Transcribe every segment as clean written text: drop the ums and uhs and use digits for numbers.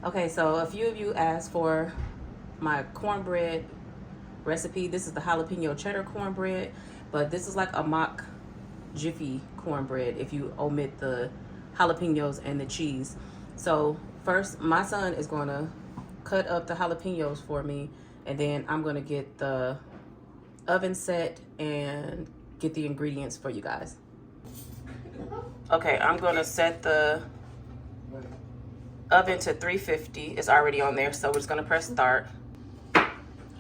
Okay, so a few of you asked for my cornbread recipe. This is the jalapeno cheddar cornbread, but this is like a mock Jiffy cornbread if you omit the jalapenos and the cheese. So first, my son is going to cut up the jalapenos for me, and then I'm going to get the oven set and get the ingredients for you guys. Okay, I'm going to set the oven to 350. It's already on there, so we're just going to press start.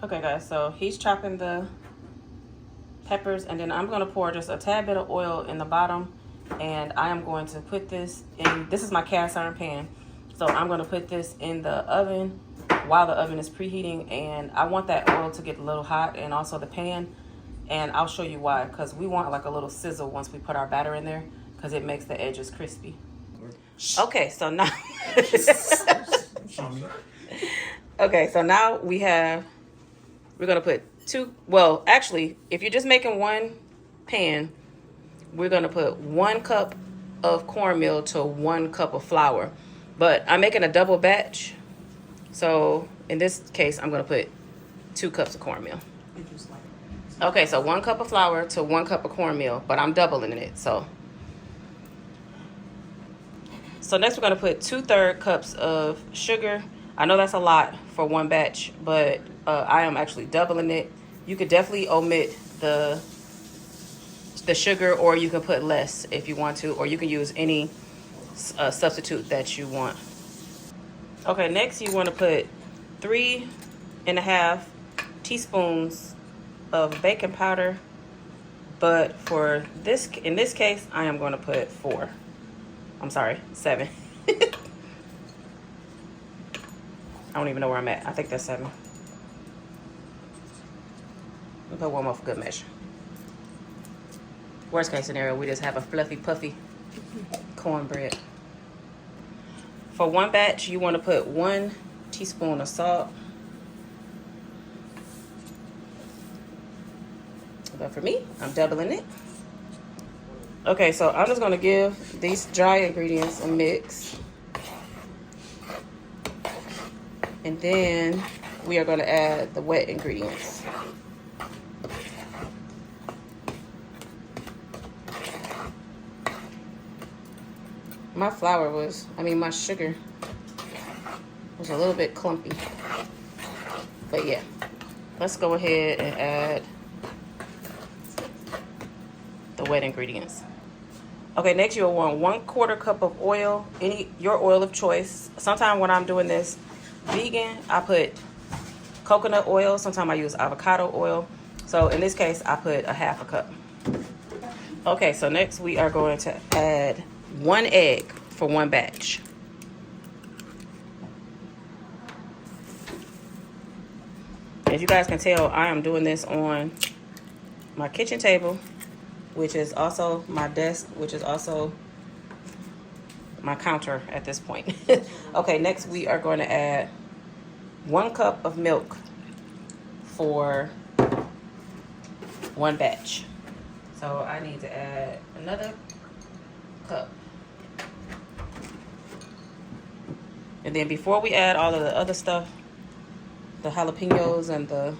Okay guys, so he's chopping the peppers, and then I'm going to pour just a tad bit of oil in the bottom, and I am going to put this in. This is my cast iron pan, so I'm going to put this in the oven while the oven is preheating, and I want that oil to get a little hot, and also the pan, and I'll show you why, because we want like a little sizzle once we put our batter in there, because it makes the edges crispy. Okay, so now okay, so now we're gonna put two, well, actually, if you're just making one pan, we're gonna put 1 cup of cornmeal to 1 cup of flour. But I'm making a double batch, so in this case, I'm gonna put 2 cups of cornmeal. Okay, so 1 cup of flour to 1 cup of cornmeal, but I'm doubling it, so. So next we're gonna put 2/3 cups of sugar. I know that's a lot for one batch, but I am actually doubling it. You could definitely omit the sugar, or you can put less if you want to, or you can use any substitute that you want. Okay, next you want to put 3.5 teaspoons of baking powder, but for this, in this case, I am going to put 4. I'm sorry, 7. I don't even know where I'm at. I think that's 7. I'll put 1 more for good measure. Worst case scenario, we just have a fluffy, puffy cornbread. For one batch, you want to put 1 teaspoon of salt. But for me, I'm doubling it. Okay, so I'm just going to give these dry ingredients a mix. And then we are going to add the wet ingredients. My my sugar was a little bit clumpy. But yeah, let's go ahead and add the wet ingredients. Okay, next you'll want 1/4 cup of oil, your oil of choice. Sometimes when I'm doing this vegan, I put coconut oil. Sometimes I use avocado oil. So in this case, I put a 1/2 cup. Okay, so next we are going to add 1 egg for 1 batch. As you guys can tell, I am doing this on my kitchen table, which is also my desk, which is also my counter at this point. Okay, next we are going to add 1 cup of milk for 1 batch. So I need to add another cup. And then before we add all of the other stuff, the jalapenos and the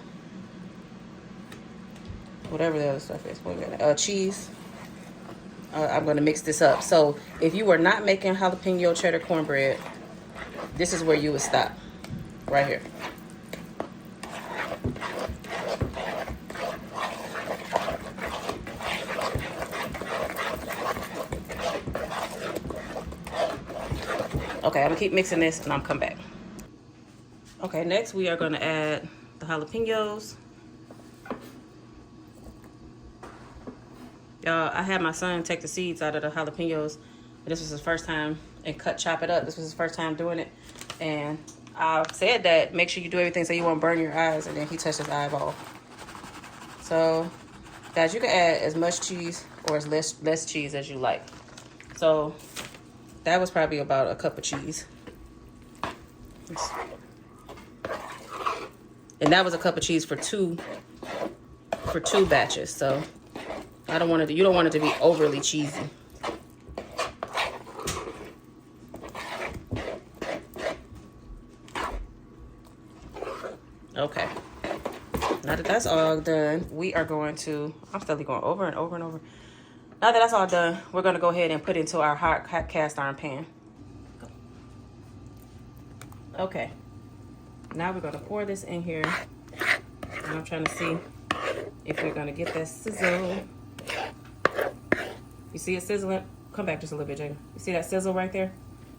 whatever the other stuff is, cheese, I'm going to mix this up. So if you were not making jalapeno cheddar cornbread, this is where you would stop, right here. Okay, I'm gonna keep mixing this and I'm come back. Okay, next we are gonna add the jalapenos. Y'all, I had my son take the seeds out of the jalapenos. This was his first time, and chop it up. This was his first time doing it. And I said that make sure you do everything so you won't burn your eyes, and then he touched his eyeball. So, guys, you can add as much cheese or as less cheese as you like. So, that was probably about a cup of cheese. And that was a cup of cheese for two batches. So I don't want it to, you don't want it to be overly cheesy. Okay. Now that that's all done, we are going to, I'm still going over and over and over. Now that that's all done, we're going to go ahead and put it into our hot cast iron pan. Okay. Now we're going to pour this in here. And I'm trying to see if we're going to get that sizzle. You see it sizzling? Come back just a little bit, Jada. You see that sizzle right there?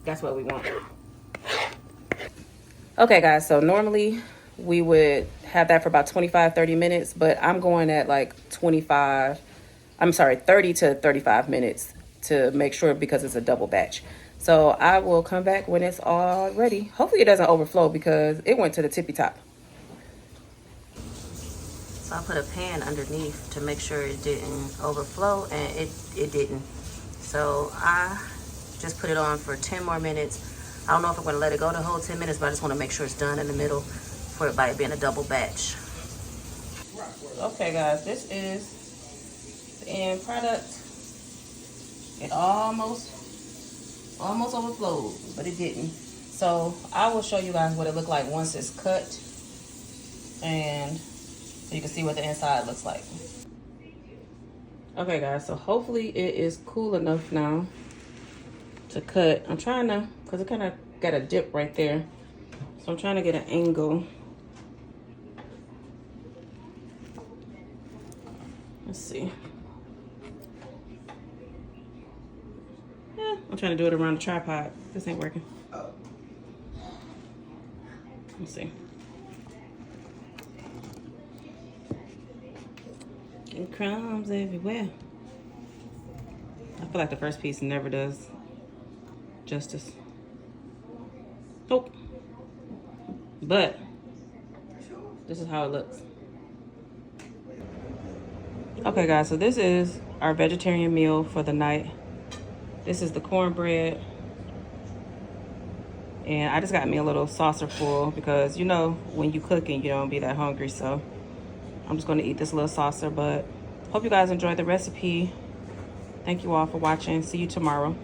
That's what we want. Okay, guys. So normally we would have that for about 25-30 minutes, but I'm going at like 30 to 35 minutes to make sure, because it's a double batch. So I will come back when it's all ready. Hopefully it doesn't overflow because it went to the tippy top. So I put a pan underneath to make sure it didn't overflow, and it didn't. So I just put it on for 10 more minutes. I don't know if I'm gonna let it go the whole 10 minutes, but I just wanna make sure it's done in the middle for it by being a double batch. Okay guys, this is the end product. It almost overflowed, but it didn't. So I will show you guys what it looked like once it's cut, and so you can see what the inside looks like. Okay guys, so hopefully it is cool enough now to cut. I'm trying to, because it kind of got a dip right there, so I'm trying to get an angle. Let's see. Yeah, I'm trying to do it around the tripod. This ain't working. Let's see. And crumbs everywhere. I feel like the first piece never does justice. Nope. But this is how it looks. Okay guys, so this is our vegetarian meal for the night. This is the cornbread. And I just got me a little saucer full because, you know, when you cooking, you don't be that hungry. So I'm just going to eat this little saucer. But hope you guys enjoyed the recipe. Thank you all for watching. See you tomorrow.